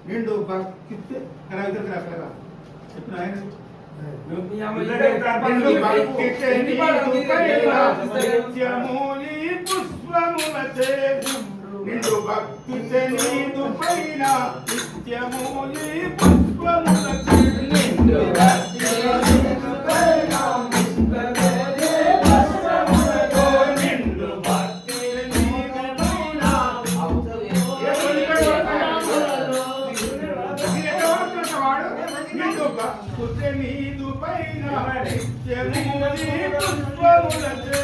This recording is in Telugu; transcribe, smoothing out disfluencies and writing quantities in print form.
నిండు భక్తి చెప్పిన ఆయన పుష్పములచే నిండు భక్తి నీదు పైన నిత్యమూలి పుష్పములచే నిండు భక్తి నీదు పైన పుష్పములచే